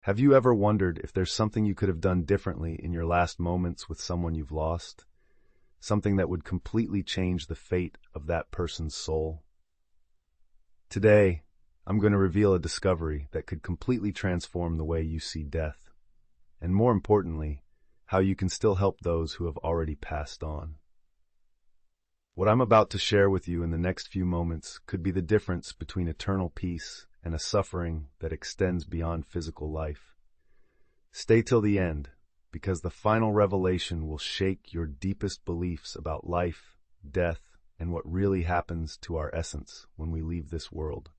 Have you ever wondered if there's something you could have done differently in your last moments with someone you've lost? Something that would completely change the fate of that person's soul? Today, I'm going to reveal a discovery that could completely transform the way you see death, and more importantly, how you can still help those who have already passed on. What I'm about to share with you in the next few moments could be the difference between eternal peace and a suffering that extends beyond physical life. Stay till the end, because the final revelation will shake your deepest beliefs about life, death, and what really happens to our essence when we leave this world.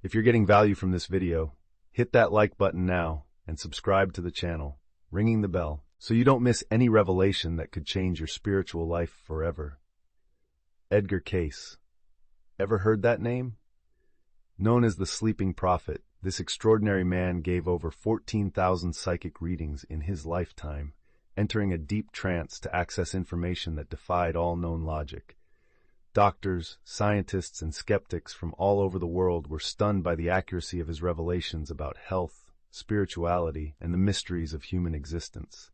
If you're getting value from this video, hit that like button now and subscribe to the channel, ringing the bell, so you don't miss any revelation that could change your spiritual life forever. Edgar Cayce. Ever heard that name? Known as the Sleeping Prophet, this extraordinary man gave over 14,000 psychic readings in his lifetime, entering a deep trance to access information that defied all known logic. Doctors, scientists, and skeptics from all over the world were stunned by the accuracy of his revelations about health, spirituality, and the mysteries of human existence.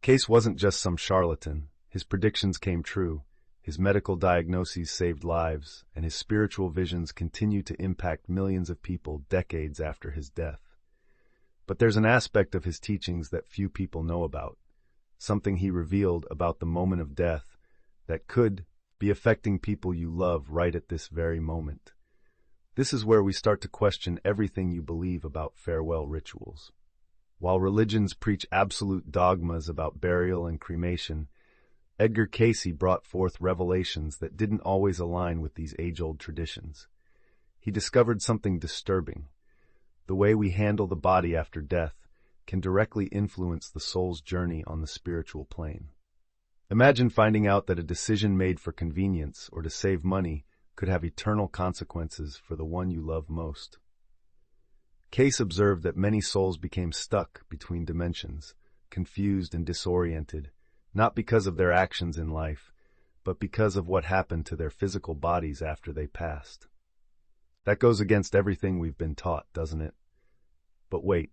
Cayce wasn't just some charlatan. His predictions came true. His medical diagnoses saved lives, and his spiritual visions continue to impact millions of people decades after his death. But there's an aspect of his teachings that few people know about, something he revealed about the moment of death that could be affecting people you love right at this very moment. This is where we start to question everything you believe about farewell rituals. While religions preach absolute dogmas about burial and cremation, Edgar Cayce brought forth revelations that didn't always align with these age-old traditions. He discovered something disturbing. The way we handle the body after death can directly influence the soul's journey on the spiritual plane. Imagine finding out that a decision made for convenience or to save money could have eternal consequences for the one you love most. Cayce observed that many souls became stuck between dimensions, confused and disoriented, not because of their actions in life, but because of what happened to their physical bodies after they passed. That goes against everything we've been taught, doesn't it? But wait,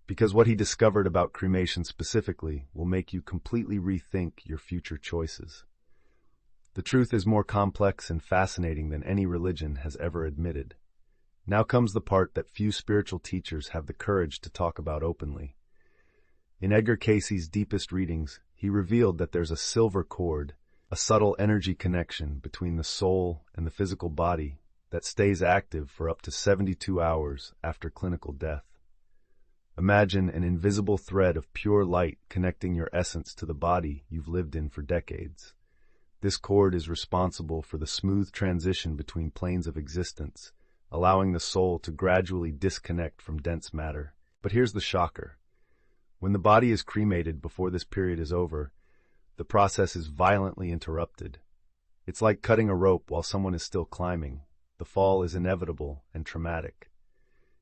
because what he discovered about cremation specifically will make you completely rethink your future choices. The truth is more complex and fascinating than any religion has ever admitted. Now comes the part that few spiritual teachers have the courage to talk about openly. In Edgar Cayce's deepest readings, he revealed that there's a silver cord, a subtle energy connection between the soul and the physical body that stays active for up to 72 hours after clinical death. Imagine an invisible thread of pure light connecting your essence to the body you've lived in for decades. This cord is responsible for the smooth transition between planes of existence, allowing the soul to gradually disconnect from dense matter. But here's the shocker. When the body is cremated before this period is over, the process is violently interrupted. It's like cutting a rope while someone is still climbing. The fall is inevitable and traumatic.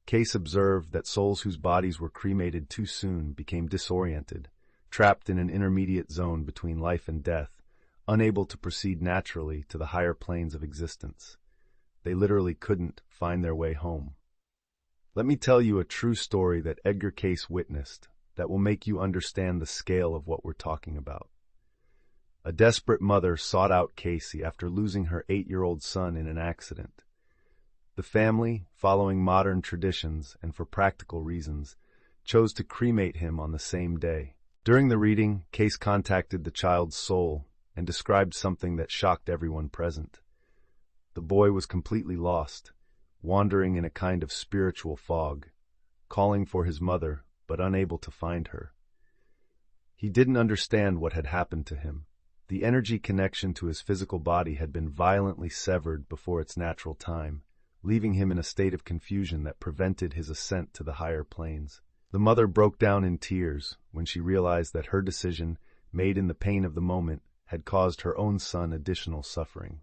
Cayce observed that souls whose bodies were cremated too soon became disoriented, trapped in an intermediate zone between life and death, unable to proceed naturally to the higher planes of existence. They literally couldn't find their way home. Let me tell you a true story that Edgar Cayce witnessed that will make you understand the scale of what we're talking about. A desperate mother sought out Cayce after losing her 8-year-old son in an accident. The family, following modern traditions and for practical reasons, chose to cremate him on the same day. During the reading, Cayce contacted the child's soul and described something that shocked everyone present. The boy was completely lost, wandering in a kind of spiritual fog, calling for his mother, but unable to find her. He didn't understand what had happened to him. The energy connection to his physical body had been violently severed before its natural time, leaving him in a state of confusion that prevented his ascent to the higher planes. The mother broke down in tears when she realized that her decision, made in the pain of the moment, had caused her own son additional suffering.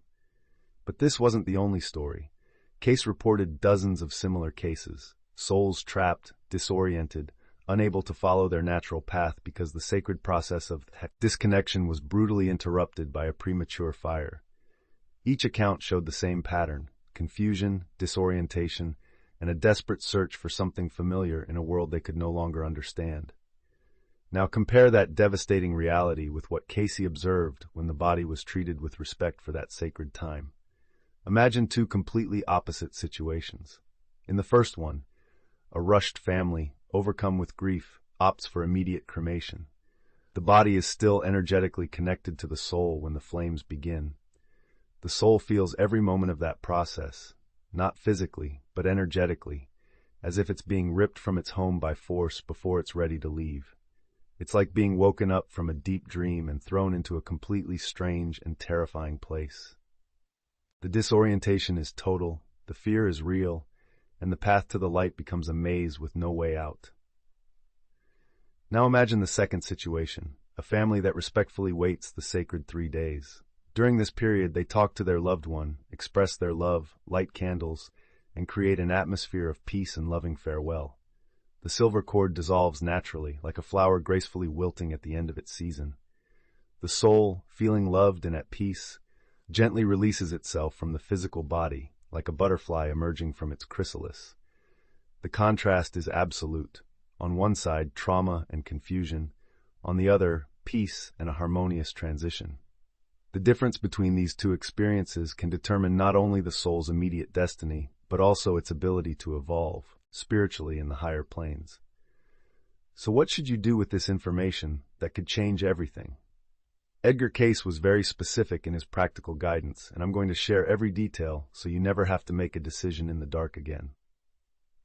But this wasn't the only story. Cayce reported dozens of similar cases, souls trapped, disoriented, unable to follow their natural path because the sacred process of disconnection was brutally interrupted by a premature fire. Each account showed the same pattern: confusion, disorientation, and a desperate search for something familiar in a world they could no longer understand. Now compare that devastating reality with what Cayce observed when the body was treated with respect for that sacred time. Imagine two completely opposite situations. In the first one, a rushed family, overcome with grief, opts for immediate cremation. The body is still energetically connected to the soul when the flames begin. The soul feels every moment of that process, not physically, but energetically, as if it's being ripped from its home by force before it's ready to leave. It's like being woken up from a deep dream and thrown into a completely strange and terrifying place. The disorientation is total, the fear is real, and the path to the light becomes a maze with no way out. Now imagine the second situation, a family that respectfully waits the sacred 3 days. During this period, they talk to their loved one, express their love, light candles, and create an atmosphere of peace and loving farewell. The silver cord dissolves naturally, like a flower gracefully wilting at the end of its season. The soul, feeling loved and at peace, gently releases itself from the physical body, like a butterfly emerging from its chrysalis. The contrast is absolute. On one side, trauma and confusion. On the other, peace and a harmonious transition. The difference between these two experiences can determine not only the soul's immediate destiny, but also its ability to evolve spiritually in the higher planes. So what should you do with this information that could change everything? Edgar Cayce was very specific in his practical guidance, and I'm going to share every detail so you never have to make a decision in the dark again.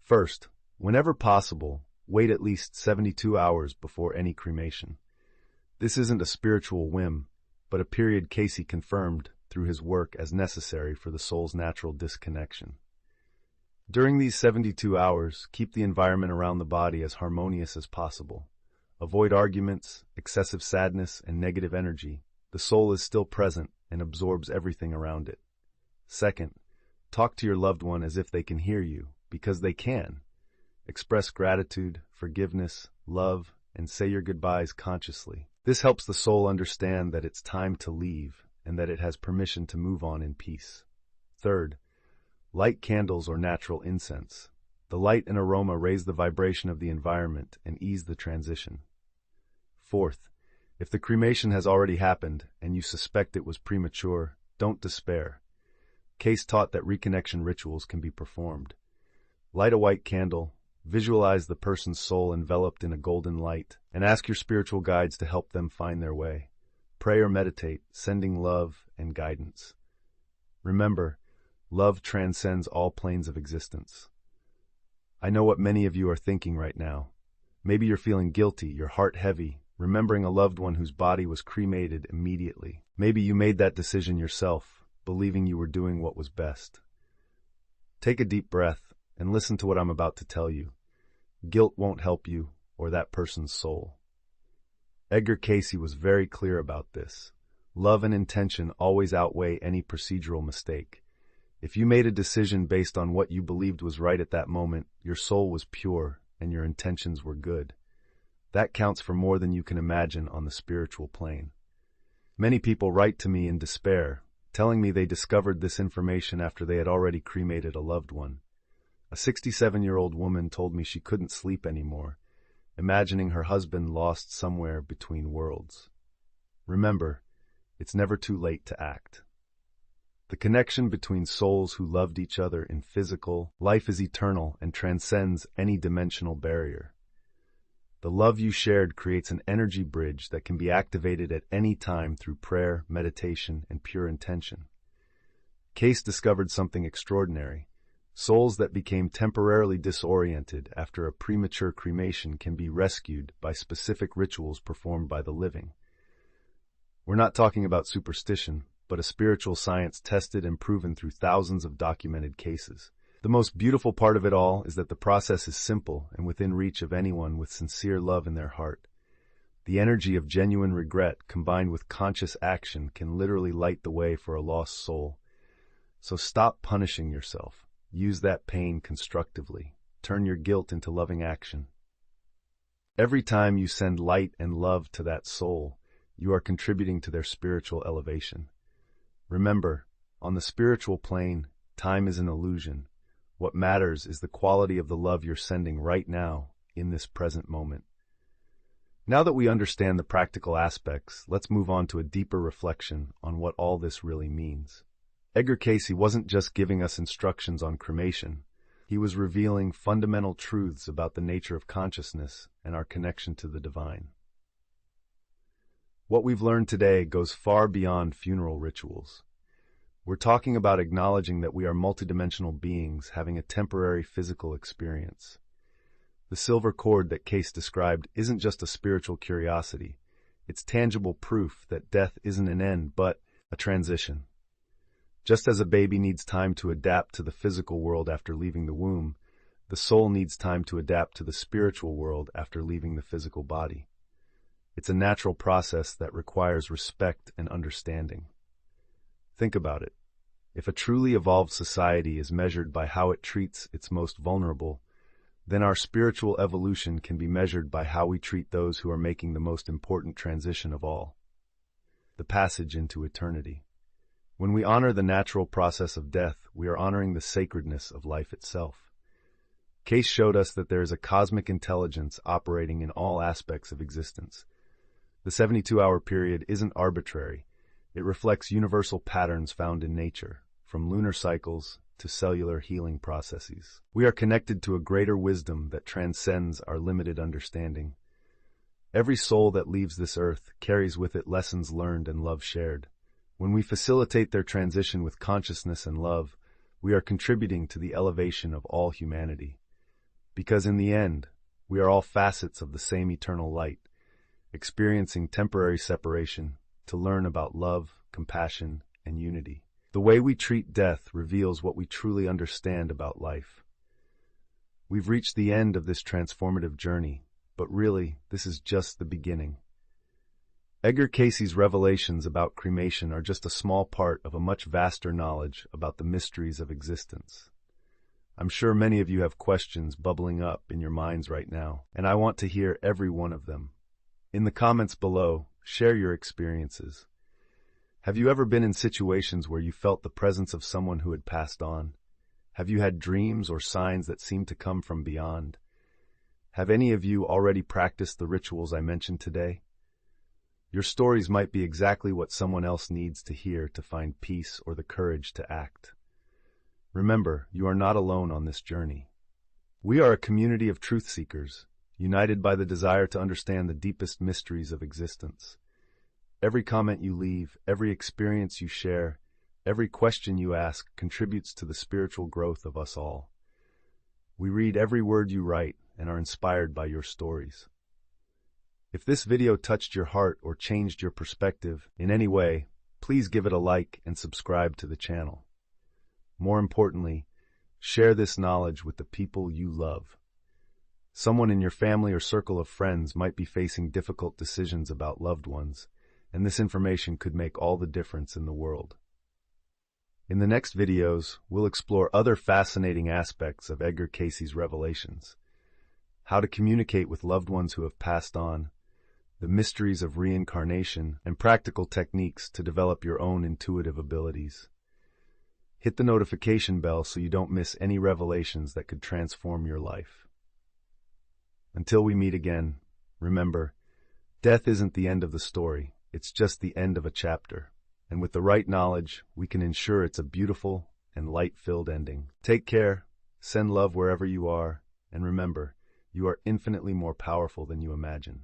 First, whenever possible, wait at least 72 hours before any cremation. This isn't a spiritual whim, but a period Cayce confirmed through his work as necessary for the soul's natural disconnection. During these 72 hours, keep the environment around the body as harmonious as possible. Avoid arguments, excessive sadness, and negative energy. The soul is still present and absorbs everything around it. Second, talk to your loved one as if they can hear you, because they can. Express gratitude, forgiveness, love, and say your goodbyes consciously. This helps the soul understand that it's time to leave and that it has permission to move on in peace. Third, light candles or natural incense. The light and aroma raise the vibration of the environment and ease the transition. Fourth, if the cremation has already happened and you suspect it was premature, don't despair. Cayce taught that reconnection rituals can be performed. Light a white candle, visualize the person's soul enveloped in a golden light, and ask your spiritual guides to help them find their way. Pray or meditate, sending love and guidance. Remember, love transcends all planes of existence. I know what many of you are thinking right now. Maybe you're feeling guilty, your heart heavy, remembering a loved one whose body was cremated immediately. Maybe you made that decision yourself, believing you were doing what was best. Take a deep breath and listen to what I'm about to tell you. Guilt won't help you or that person's soul. Edgar Cayce was very clear about this. Love and intention always outweigh any procedural mistake. If you made a decision based on what you believed was right at that moment, your soul was pure and your intentions were good. That counts for more than you can imagine on the spiritual plane. Many people write to me in despair, telling me they discovered this information after they had already cremated a loved one. A 67-year-old woman told me she couldn't sleep anymore, imagining her husband lost somewhere between worlds. Remember, it's never too late to act. The connection between souls who loved each other in physical life is eternal and transcends any dimensional barrier. The love you shared creates an energy bridge that can be activated at any time through prayer, meditation, and pure intention. Cayce discovered something extraordinary. Souls that became temporarily disoriented after a premature cremation can be rescued by specific rituals performed by the living. We're not talking about superstition, but a spiritual science tested and proven through thousands of documented cases. The most beautiful part of it all is that the process is simple and within reach of anyone with sincere love in their heart. The energy of genuine regret combined with conscious action can literally light the way for a lost soul. So stop punishing yourself. Use that pain constructively. Turn your guilt into loving action. Every time you send light and love to that soul, you are contributing to their spiritual elevation. Remember, on the spiritual plane, time is an illusion. What matters is the quality of the love you're sending right now, in this present moment. Now that we understand the practical aspects, let's move on to a deeper reflection on what all this really means. Edgar Cayce wasn't just giving us instructions on cremation. He was revealing fundamental truths about the nature of consciousness and our connection to the divine. What we've learned today goes far beyond funeral rituals. We're talking about acknowledging that we are multidimensional beings having a temporary physical experience. The silver cord that Cayce described isn't just a spiritual curiosity. It's tangible proof that death isn't an end, but a transition. Just as a baby needs time to adapt to the physical world after leaving the womb, the soul needs time to adapt to the spiritual world after leaving the physical body. It's a natural process that requires respect and understanding. Think about it. If a truly evolved society is measured by how it treats its most vulnerable, then our spiritual evolution can be measured by how we treat those who are making the most important transition of all, the passage into eternity. When we honor the natural process of death, we are honoring the sacredness of life itself. Cayce showed us that there is a cosmic intelligence operating in all aspects of existence. The 72-hour period isn't arbitrary. It reflects universal patterns found in nature, from lunar cycles to cellular healing processes. We are connected to a greater wisdom that transcends our limited understanding. Every soul that leaves this earth carries with it lessons learned and love shared. When we facilitate their transition with consciousness and love, we are contributing to the elevation of all humanity. Because in the end, we are all facets of the same eternal light, experiencing temporary separation to learn about love, compassion, and unity. The way we treat death reveals what we truly understand about life. We've reached the end of this transformative journey, but really, this is just the beginning. Edgar Cayce's revelations about cremation are just a small part of a much vaster knowledge about the mysteries of existence. I'm sure many of you have questions bubbling up in your minds right now, and I want to hear every one of them. In the comments below, share your experiences. Have you ever been in situations where you felt the presence of someone who had passed on? Have you had dreams or signs that seemed to come from beyond? Have any of you already practiced the rituals I mentioned today? Your stories might be exactly what someone else needs to hear to find peace or the courage to act. Remember, you are not alone on this journey. We are a community of truth seekers, united by the desire to understand the deepest mysteries of existence. Every comment you leave, every experience you share, every question you ask contributes to the spiritual growth of us all. We read every word you write and are inspired by your stories. If this video touched your heart or changed your perspective in any way, please give it a like and subscribe to the channel. More importantly, share this knowledge with the people you love. Someone in your family or circle of friends might be facing difficult decisions about loved ones, and this information could make all the difference in the world. In the next videos, we'll explore other fascinating aspects of Edgar Cayce's revelations: how to communicate with loved ones who have passed on, the mysteries of reincarnation, and practical techniques to develop your own intuitive abilities. Hit the notification bell so you don't miss any revelations that could transform your life. Until we meet again, remember, death isn't the end of the story, it's just the end of a chapter. And with the right knowledge, we can ensure it's a beautiful and light-filled ending. Take care, send love wherever you are, and remember, you are infinitely more powerful than you imagine.